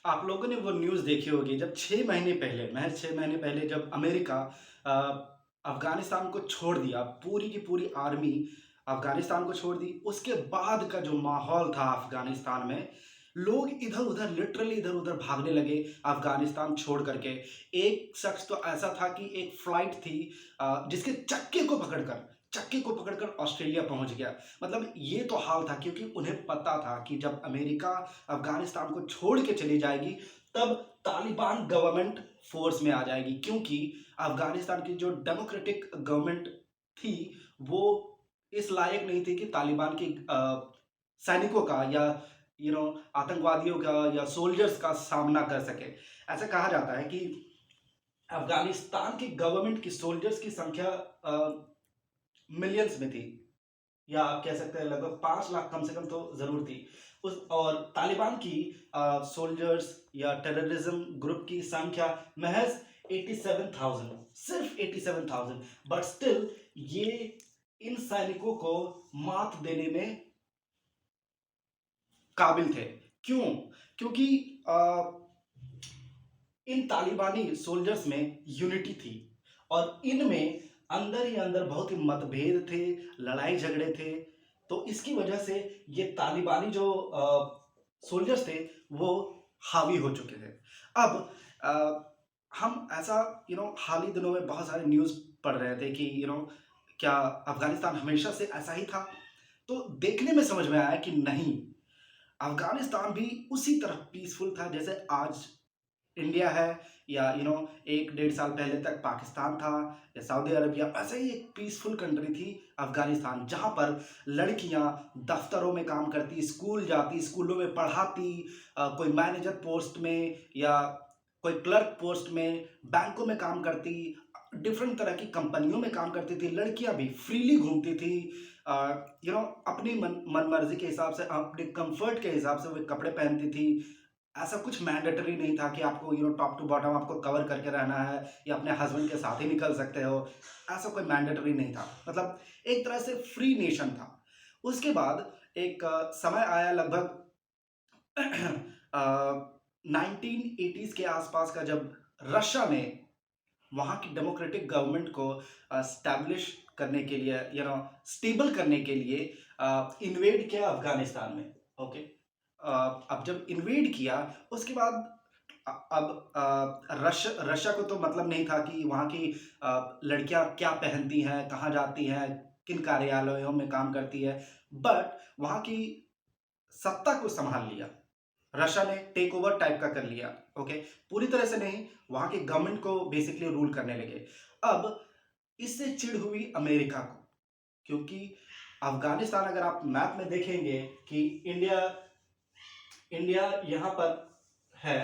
आप लोगों ने वो न्यूज़ देखी होगी जब 6 महीने पहले, महज़ 6 महीने पहले जब अमेरिका अ, अफ़गानिस्तान को छोड़ दिया, पूरी की पूरी आर्मी अफ़गानिस्तान को छोड़ दी। उसके बाद का जो माहौल था अफ़गानिस्तान में, लोग इधर-उधर लिटरली इधर-उधर भागने लगे अफ़गानिस्तान छोड़ कर के। एक शख़्स तो ऐसा था कि एक फ्लाइट थी जिसके चक्के को पकड़कर ऑस्ट्रेलिया पहुँच गया। मतलब ये तो हाल था क्योंकि उन्हें पता था कि जब अमेरिका अफ़गानिस्तान को छोड़ के चली जाएगी, तब तालिबान गवर्नमेंट फ़ोर्स में आ जाएगी क्योंकि अफ़गानिस्तान की जो डेमोक्रेटिक गवर्नमेंट थी, वो इस लायक नहीं थी कि तालिबान के सैनिकों का या आतंकवादियों का या सोल्जर्स का सामना कर सके। ऐसा कहा जाता है कि अफ़गानिस्तान की गवर्नमेंट की सोल्जर्स की संख्या मिलियंस में थी। या आप कह सकते हैं लगभग 5 लाख कम से कम तो ज़रूर थी। उस और तालिबान की सोल्जर्स या टेररिज्म ग्रुप की संख्या महज़ 87,000 सिर्फ़ 87,000 बट स्टिल ये इन सैनिकों को मात देने में काबिल थे। क्यों? क्योंकि अ, इन तालिबानी सोल्जर्स में यूनिटी थी और इनमें अंदर ही अंदर बहुत ही मतभेद थे, लड़ाई झगड़े थे। तो इसकी वजह से ये तालिबानी जो सोल्जर्स थे वो हावी हो चुके थे। अब हम ऐसा हाल ही दिनों में बहुत सारे न्यूज़ पढ़ रहे थे कि क्या अफ़गानिस्तान हमेशा से ऐसा ही था? तो देखने में समझ में आया कि नहीं, अफ़गानिस्तान भी उसी तरह पीसफुल था जैसे आज इंडिया है या 1 डेढ़ साल पहले तक पाकिस्तान था या सऊदी अरबिया, ऐसे ही एक पीसफुल कंट्री थी अफ़गानिस्तान, जहाँ पर लड़कियाँ दफ़्तरों में काम करती, स्कूल जाती, स्कूलों में पढ़ाती, कोई मैनेजर पोस्ट में या कोई क्लर्क पोस्ट में, बैंकों में काम करती, डिफरेंट तरह की कंपनियों में काम करती थी, लड़कियाँ भी फ्रीली घूमती थी। अपनी मन-मर्ज़ी के हिसाब से, अपने कम्फ़र्ट के हिसाब से वो कपड़े पहनती थी। ऐसा कुछ मैंडेटरी नहीं था कि आपको टॉप टू बॉटम आपको कवर करके रहना है या अपने हस्बैंड के साथ ही निकल सकते हो। ऐसा कोई मैंडेटरी नहीं था। मतलब एक तरह से फ्री नेशन था। उसके बाद एक समय आया लगभग अ, 1980s के आसपास का, जब रशिया ने वहाँ की डेमोक्रेटिक गवर्नमेंट को एस्टैब्लिश करने के लिए, स्टेबल करने के लिए इन्वेड किया अफ़गानिस्तान में। ओके। अब जब इन्वेड किया उसके बाद अब रशिया को तो मतलब नहीं था कि वहाँ की लड़कियाँ क्या पहनती हैं, कहाँ जाती हैं, किन कार्यालयों में काम करती है। बट वहाँ की सत्ता को सँभाल लिया। रशिया ने टेक ओवर टाइप का कर लिया। ओके। पूरी तरह से नहीं, वहाँ की गवर्नमेंट को बेसिकली रूल करने लगे। अब इससे चिढ़ हुई अमेरिका को, क्योंकि अफ़गानिस्तान अगर आप मैप में देखेंगे कि इंडिया इंडिया यहाँ पर है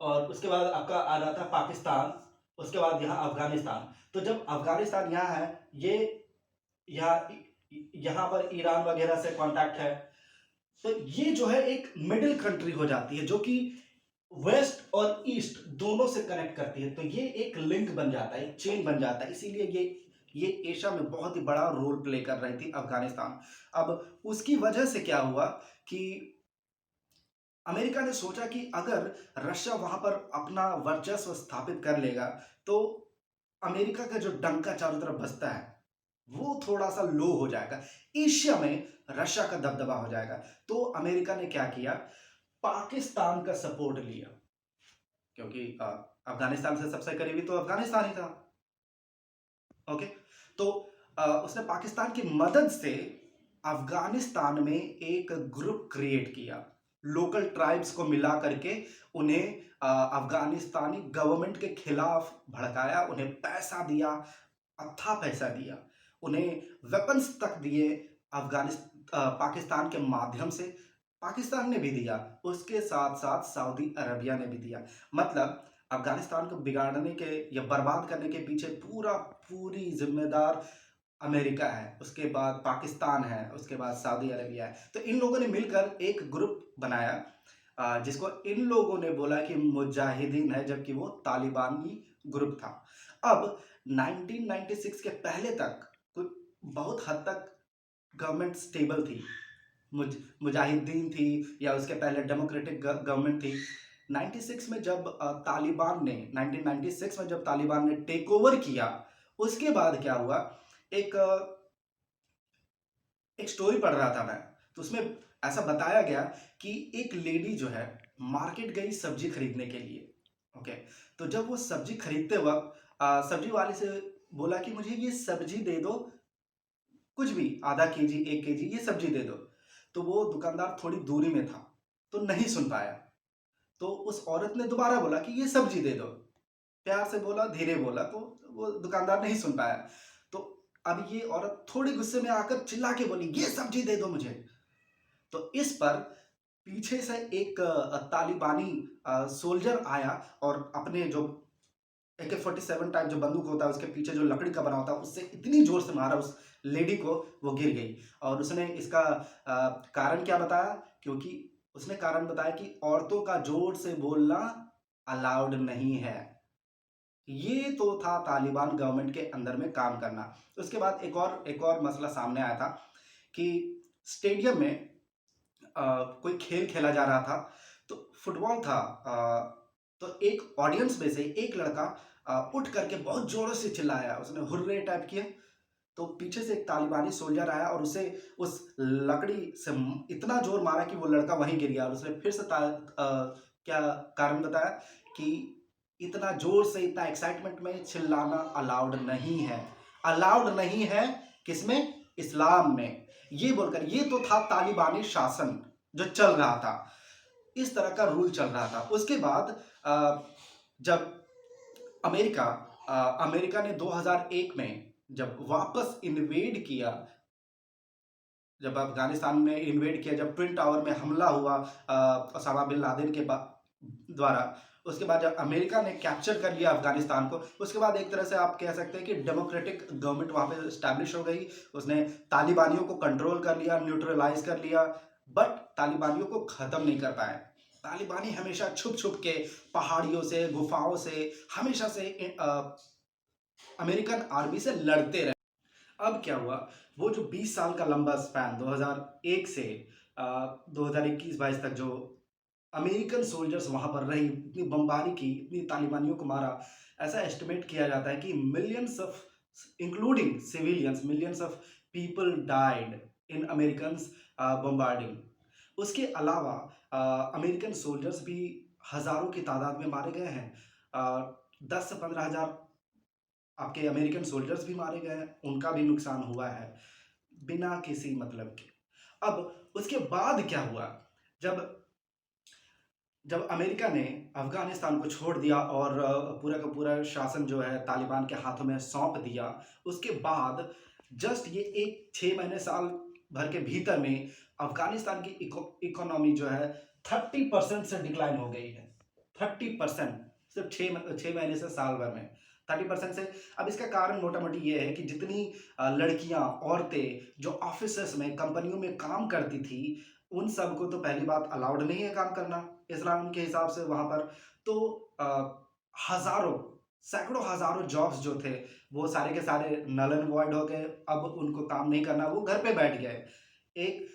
और उसके बाद आपका आ जाता है पाकिस्तान, उसके बाद यहाँ अफ़गानिस्तान। तो जब अफ़गानिस्तान यहाँ है, ये यहाँ यहाँ पर ईरान वगैरह से कॉन्टैक्ट है। तो ये जो है एक मिडल कंट्री हो जाती है जो कि वेस्ट और ईस्ट दोनों से कनेक्ट करती है। तो ये एक लिंक बन जाता है, एक चेन बन जाता है। इसीलिए ये एशिया में बहुत ही बड़ा रोल प्ले कर रही थी अफ़गानिस्तान। अब उसकी वजह से क्या हुआ कि अमेरिका ने सोचा कि अगर रशिया वहाँ पर अपना वर्चस्व स्थापित कर लेगा, तो अमेरिका का जो डंका चारों तरफ बजता है, वो थोड़ा-सा लो हो जाएगा। एशिया में रशिया का दबदबा हो जाएगा। तो अमेरिका ने क्या किया, पाकिस्तान का सपोर्ट लिया, क्योंकि अफ़गानिस्तान से सबसे करीबी तो अफ़गानिस्तान ही था। ओके। तो उसने पाकिस्तान की मदद से अफ़गानिस्तान में एक ग्रुप क्रिएट किया। लोकल ट्राइब्स को मिला करके उन्हें अफ़गानिस्तानी गवर्नमेंट के खिलाफ भड़काया, उन्हें पैसा दिया, अत्था पैसा दिया। उन्हें वेपन्स तक दिए पाकिस्तान के माध्यम से। पाकिस्तान ने भी दिया, उसके साथ-साथ सऊदी अरबिया ने भी दिया। मतलब अफ़गानिस्तान को बिगाड़ने के या बर्बाद करने के पीछे पूरी ज़िम्मेदार अमेरिका है, उसके बाद पाकिस्तान है, उसके बाद सऊदी अरबिया है। तो इन लोगों ने मिलकर एक ग्रुप बनाया, जिसको इन लोगों ने बोला कि मुजाहिदीन है, जबकि वो तालिबानी ग्रुप था। अब 1996 के पहले तक कुछ बहुत हद तक गवर्नमेंट स्टेबल थी। मुजाहिदीन थी या उसके पहले डेमोक्रेटिक गवर्नमेंट थी। 96 में जब तालिबान ने 1996 में जब तालिबान ने टेक ओवर किया, उसके बाद क्या हुआ, एक एक स्टोरी पढ़ रहा था मैं, तो उसमें ऐसा बताया गया कि एक लेडी जो है मार्केट गई सब्जी खरीदने के लिए। ओके, तो जब वो सब्जी खरीदते वक्त सब्जी वाले से बोला कि मुझे ये सब्जी दे दो, कुछ भी आधा केजी 1 केजी ये सब्जी दे दो। तो वो दुकानदार थोड़ी दूरी में था, तो नहीं सुन पाया। तो उस औरत ने दोबारा बोला कि ये सब्जी दे दो, प्यार से बोला, धीरे बोला, तो वो दुकानदार नहीं सुन पाया। तो अब ये औरत थोड़ी गुस्से में आकर चिल्ला के बोली, ये सब्जी दे दो मुझे। तो इस पर पीछे से एक तालिबानी सोल्जर आया और अपने जो AK-47 टाइप जो बंदूक होता है उसके पीछे जो लकड़ी का बना होता है उससे इतनी जोर से मारा उस लेडी को, वो गिर गई। और उसने इसका कारण क्या बताया, क्योंकि उसने कारण बताया कि औरतों का जोर से बोलना अलाउड नहीं है। ये तो था तालिबान गवर्नमेंट के अंदर में काम करना। उसके बाद एक और मसला सामने आया था कि स्टेडियम में कोई खेल खेला जा रहा था, तो फुटबॉल था। तो एक ऑडियंस में से एक लड़का उठ करके बहुत जोरों से चिल्लाया, उसने हुर्रे टाइप किया। तो पीछे से एक तालिबानी सोल्जर आया और उसे उस लकड़ी से इतना जोर मारा कि वो लड़का वहीं गिर गया। और उसने फिर से क्या कारण बताया कि इतना जोर से, इतना एक्साइटमेंट में चिल्लाना अलाउड नहीं है। अलाउड नहीं है किसमें? इस्लाम में। ये बोलकर, ये तो था तालिबानी शासन जो चल रहा था, इस तरह का रूल चल रहा था। उसके बाद जब अमेरिका अमेरिका ने 2001 में जब वापस इन्वेड किया, जब अफगानिस्तान में इन्वेड किया, जब ट्विन टावर में हमला हुआ ओसामा बिन लादेन के द्वारा, उसके बाद जब अमेरिका ने कैप्चर कर लिया अफगानिस्तान को, उसके बाद एक तरह से आप कह सकते हैं कि डेमोक्रेटिक गवर्नमेंट वहाँ पे स्टैब्लिश हो गई। उसने तालिबानियों को कंट्रोल कर लिया, न्यूट्रलाइज कर लिया, बट तालिबानियों को ख़त्म नहीं कर पाए। तालिबानी हमेशा छुप छुप के पहाड़ियों से, गुफाओं से, हमेशा से अमेरिकन आर्मी से लड़ते रहे। अब क्या हुआ, वो जो 20 साल का लंबा स्पैन 2001 से 2021-22 तक जो अमेरिकन सोल्जर्स वहां पर रही, इतनी बमबारी की, इतनी तालिबानियों को मारा, ऐसा एस्टिमेट किया जाता है कि millions of, including civilians, millions of people died in American bombarding. उसके अलावा अमेरिकन सोल्जर्स भी हजारों की तादाद में मारे गए हैं। 10 से 15 हज़ार आपके अमेरिकन सोल्जर्स भी मारे गए हैं, उनका भी नुकसान हुआ है बिना किसी मतलब के। अब उसके बाद क्या हुआ, जब जब अमेरिका ने अफगानिस्तान को छोड़ दिया और पूरा का पूरा शासन जो है तालिबान के हाथों में सौंप दिया, उसके बाद जस्ट ये एक 6 महीने साल भर के भीतर में अफगानिस्तान की इकोनॉमी जो है 30% से डिक्लाइन हो गई है। 30% सिर्फ 6 महीने से साल भर में 30% से। अब इसका कारण मोटा मोटी ये है कि जितनी लड़कियां, औरतें जो ऑफिसेस में, कंपनियों में काम करती थी, उन सबको तो पहली बात अलाउड नहीं है काम करना इस्लाम के हिसाब से वहां पर। तो हजारों, सैकड़ों हजारों जॉब्स जो थे वो सारे के सारे नल एंड वॉइड हो गए। अब उनको काम नहीं करना, वो घर पे बैठ गए। एक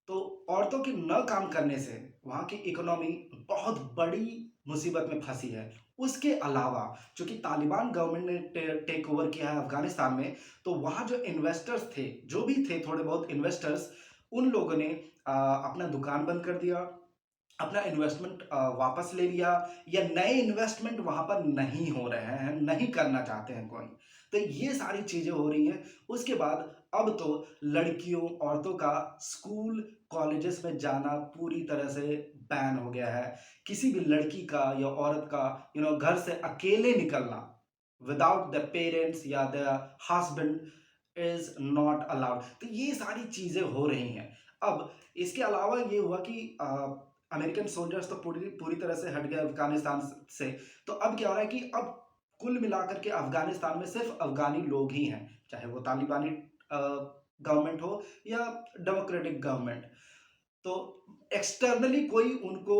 तो औरतों के न काम करने से वहाँ की इकोनॉमी बहुत बड़ी मुसीबत में फंसी है। उसके अलावा चूंकि तालिबान गवर्नमेंट ने टेक ओवर किया है अफगानिस्तान में, तो वहाँ जो इन्वेस्टर्स थे, जो भी थे थोड़े बहुत इन्वेस्टर्स, उन लोगों ने अपना दुकान बंद कर दिया, अपना इन्वेस्टमेंट वापस ले लिया, या नए इन्वेस्टमेंट वहां पर नहीं हो रहे हैं, नहीं करना चाहते हैं कोई। तो ये सारी चीजें हो रही हैं। उसके बाद अब तो लड़कियों, औरतों का स्कूल कॉलेजेस में जाना पूरी तरह से बैन हो गया है। किसी भी लड़की का या औरत का घर से अकेले निकलना विदाउट द पेरेंट्स या the husband is not allowed. तो ये सारी चीजें हो रही हैं। अब इसके अलावा ये हुआ कि अमेरिकन सोल्जर्स तो पूरी पूरी तरह से हट गए अफगानिस्तान से। तो अब क्या हो रहा है कि अब कुल मिलाकर के अफगानिस्तान में सिर्फ अफगानी लोग ही हैं, चाहे वो तालिबानी गवर्नमेंट हो या डेमोक्रेटिक गवर्नमेंट। तो एक्सटर्नली कोई उनको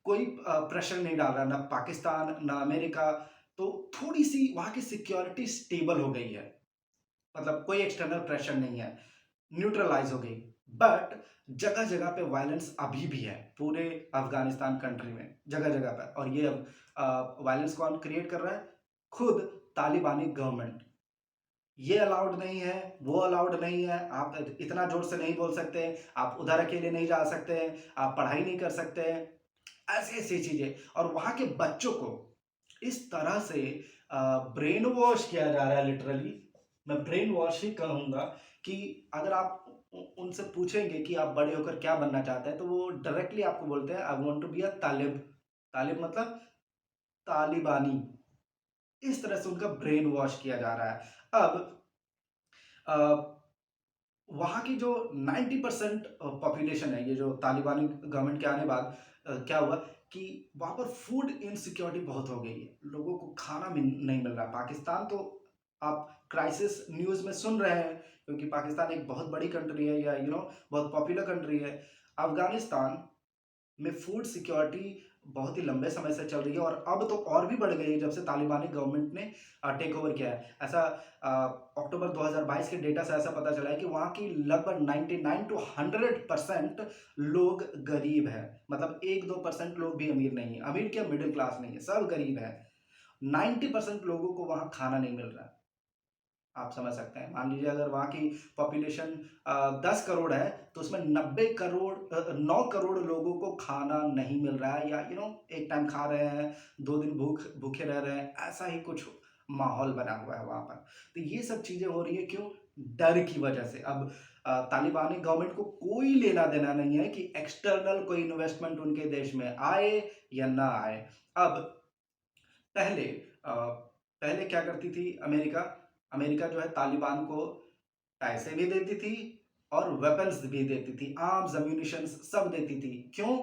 कोई प्रेशर नहीं डाल रहा, ना पाकिस्तान ना अमेरिका। तो थोड़ी सी वहां की सिक्योरिटी स्टेबल हो गई है, मतलब कोई एक्सटर्नल प्रेशर नहीं है, न्यूट्रलाइज हो गई। बट जगह जगह पे वायलेंस अभी भी है पूरे अफगानिस्तान कंट्री में, जगह जगह पर। और ये वायलेंस कौन क्रिएट कर रहा है? खुद तालिबानी गवर्नमेंट। ये अलाउड नहीं है, वो अलाउड नहीं है, आप इतना जोर से नहीं बोल सकते, आप उधर अकेले नहीं जा सकते, आप पढ़ाई नहीं कर सकते, ऐसी ऐसी चीजें। और वहां के बच्चों को इस तरह से ब्रेन वॉश किया जा रहा है, लिटरली मैं ब्रेन वॉश ही कहूंगा। कि अगर आप उनसे पूछेंगे कि आप बड़े होकर क्या बनना चाहते हैं, तो वो डायरेक्टली आपको बोलते हैं I want to be a तालिब। तालिब मतलब तालिबानी। इस तरह से उनका ब्रेन वॉश किया जा रहा है। अब अ, वहाँ की जो 90% पॉपुलेशन है, ये जो तालिबानी गवर्नमेंट के आने बाद क्या हुआ कि वहाँ पर फूड इनसिक्योरिटी बहुत हो गई है, लोगों को खाना नहीं मिल रहा। पाकिस्तान तो आप क्राइसिस न्यूज़ में सुन रहे हैं, क्योंकि पाकिस्तान एक बहुत बड़ी कंट्री है, या बहुत पॉपुलर कंट्री है। अफगानिस्तान में फूड सिक्योरिटी बहुत ही लंबे समय से चल रही है, और अब तो और भी बढ़ गई है जब से तालिबानी गवर्नमेंट ने टेक ओवर किया है। ऐसा अक्टूबर 2022 के डेटा से ऐसा पता चला है कि वहाँ की लगभग 99 टू 100% लोग गरीब है। मतलब 1-2% लोग भी अमीर नहीं है, अमीर क्या मिडिल क्लास नहीं है, सब गरीब है। 90% लोगों को वहाँ खाना नहीं मिल रहा है। आप समझ सकते हैं, मान लीजिए अगर वहाँ की पॉपुलेशन 10 करोड़ है, तो उसमें 9 करोड़ लोगों को खाना नहीं मिल रहा है, या एक टाइम खा रहे हैं, 2 दिन भूखे रह रहे हैं, ऐसा ही कुछ माहौल बना हुआ है वहाँ पर। तो ये सब चीज़ें हो रही है, क्यों? डर की वजह से। अब तालिबानी गवर्नमेंट को कोई लेना देना नहीं है कि एक्सटर्नल कोई इन्वेस्टमेंट उनके देश में आए या ना आए। अब पहले पहले क्या करती थी अमेरिका? अमेरिका जो है तालिबान को पैसे भी देती थी और वेपन्स भी देती थी, आर्म्स अम्यूनिशंस सब देती थी। क्यों?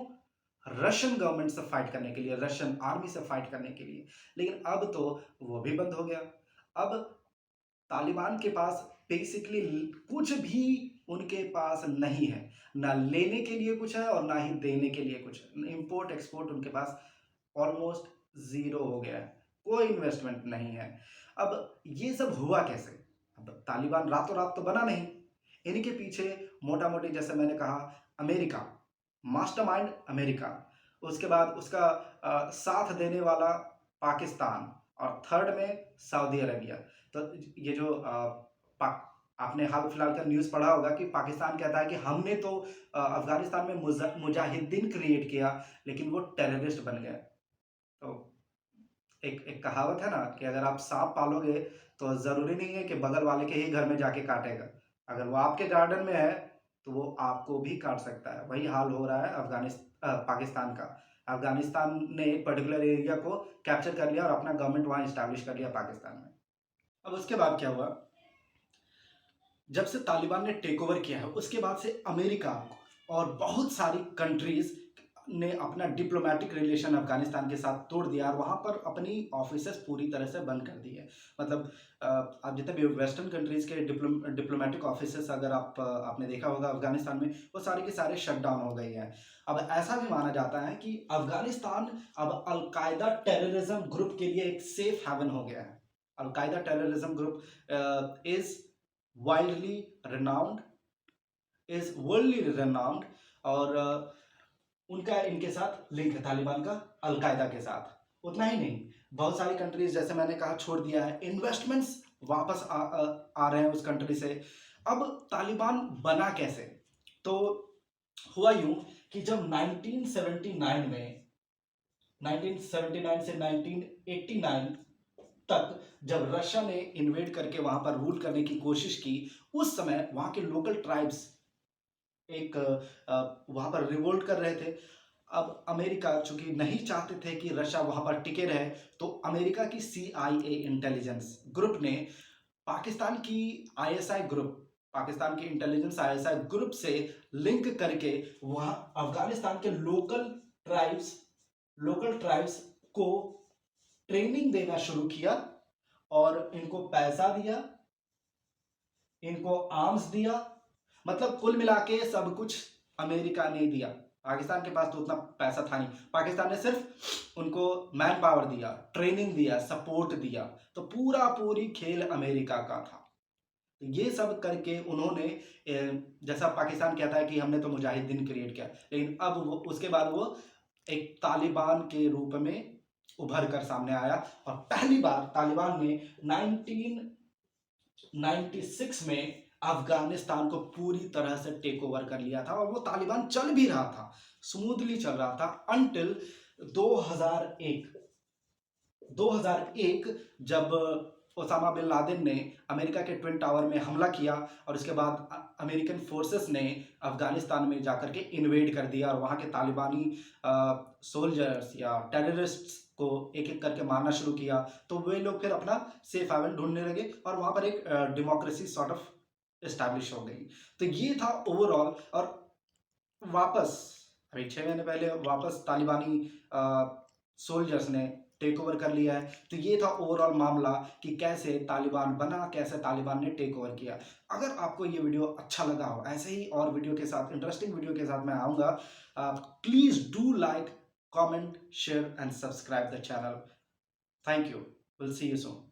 रशियन गवर्नमेंट से फाइट करने के लिए, रशियन आर्मी से फाइट करने के लिए। लेकिन अब तो वो भी बंद हो गया। अब तालिबान के पास बेसिकली कुछ भी उनके पास नहीं है, ना लेने के लिए कुछ है और ना ही देने के लिए कुछ। इंपोर्ट एक्सपोर्ट उनके पास ऑलमोस्ट ज़ीरो हो गया है, कोई इन्वेस्टमेंट नहीं है। अब ये सब हुआ कैसे? अब तालिबान रातों रात तो बना नहीं, इनके पीछे मोटा-मोटी जैसे मैंने कहा अमेरिका, मास्टरमाइंड अमेरिका, उसके बाद उसका साथ देने वाला पाकिस्तान, और थर्ड में सऊदी अरेबिया। तो ये जो पाक आपने हाल-फिलहाल का न्यूज़ पढ़ा होगा कि पाकिस्तान कहता है कि हमने तो अफ़गानिस्तान में मुजाहिदीन क्रिएट किया, लेकिन वो टेररिस्ट बन गए। तो एक एक कहावत है ना कि अगर आप सांप पालोगे, तो ज़रूरी नहीं है कि बगल वाले के ही घर में जाके काटेगा। अगर वो आपके गार्डन में है, तो वो आपको भी काट सकता है। वही हाल हो रहा है पाकिस्तान का। अफ़गानिस्तान ने एक पर्टिकुलर एरिया को कैप्चर कर लिया और अपना गवर्नमेंट वहाँ एस्टैब्लिश कर लिया पाकिस्तान में। अब उसके बाद क्या हुआ? जब से तालिबान ने टेक ओवर किया है, उसके बाद से अमेरिका और बहुत सारी कंट्रीज ने अपना डिप्लोमेटिक रिलेशन अफगानिस्तान के साथ तोड़ दिया, और वहाँ पर अपनी ऑफिसेस पूरी तरह से बंद कर दी है। मतलब आप जितने भी वेस्टर्न कंट्रीज के डिप्लोमेटिक ऑफिसेस अगर आपने देखा होगा अफगानिस्तान में, वो सारे के सारे शट डाउन हो गए हैं। अब ऐसा भी माना जाता है कि अफगानिस्तान अब अलकायदा टेररिज्म ग्रुप के लिए एक सेफ हेवन हो गया है। Al Qaeda terrorism group is wildly renowned is worldly renowned, और उनका इनके साथ लिंक है, तालिबान का अलकायदा के साथ। उतना ही नहीं, बहुत सारी कंट्रीज जैसे मैंने कहा छोड़ दिया है, इन्वेस्टमेंट्स वापस आ रहे हैं उस कंट्री से। अब तालिबान बना कैसे? तो हुआ यूं कि जब 1979 में 1979 से 1989 तक जब रशिया ने इन्वेड करके वहां पर रूल करने की कोशिश की, उस समय वहां के लोकल ट्राइब्स एक वहां पर रिवोल्ट कर रहे थे। अब अमेरिका चूंकि नहीं चाहते थे कि रशिया वहां पर टिके रहे, तो अमेरिका की CIA इंटेलिजेंस ग्रुप ने पाकिस्तान की ISI ग्रुप, पाकिस्तान की इंटेलिजेंस ISI ग्रुप से लिंक करके वहां अफगानिस्तान के लोकल ट्राइब्स को ट्रेनिंग देना शुरू किया, और इनको पैसा दिया, इनको आर्म्स दिया। मतलब कुल मिला के सब कुछ अमेरिका ने दिया। पाकिस्तान के पास तो उतना पैसा था नहीं, पाकिस्तान ने सिर्फ उनको मैन पावर दिया, ट्रेनिंग दिया, सपोर्ट दिया। तो पूरा पूरी खेल अमेरिका का था। तो ये सब करके उन्होंने जैसा पाकिस्तान कहता है कि हमने तो मुजाहिदीन क्रिएट किया, लेकिन अब वो उसके बाद वो एक तालिबान के रूप में उभर कर सामने आया। और पहली बार तालिबान ने 1996 में अफगानिस्तान को पूरी तरह से टेक ओवर कर लिया था, और वो तालिबान चल भी रहा था, स्मूथली चल रहा था अनटिल 2001 जब ओसामा बिन लादेन ने अमेरिका के ट्विन टावर में हमला किया, और उसके बाद अमेरिकन फोर्सेस ने अफगानिस्तान में जाकर के इन्वेड कर दिया, और वहाँ के तालिबानी सोल्जर्स या टेररिस्ट्स को एक एक करके मारना शुरू किया। तो वे लोग फिर अपना सेफ हेवन ढूंढने लगे, और वहाँ पर एक डेमोक्रेसी सॉर्ट ऑफ इस्टेब्लिश हो गई। तो ये था ओवरऑल। और वापस अभी 6 महीने पहले वापस तालिबानी सोल्जर्स ने टेक ओवर कर लिया है। तो ये था ओवरऑल मामला कि कैसे तालिबान बना, कैसे तालिबान ने टेक ओवर किया। अगर आपको ये वीडियो अच्छा लगा हो, ऐसे ही और वीडियो के साथ, इंटरेस्टिंग वीडियो के साथ मैं आऊँगा, please do like, comment, share and subscribe the channel. Thank you. Will see you soon.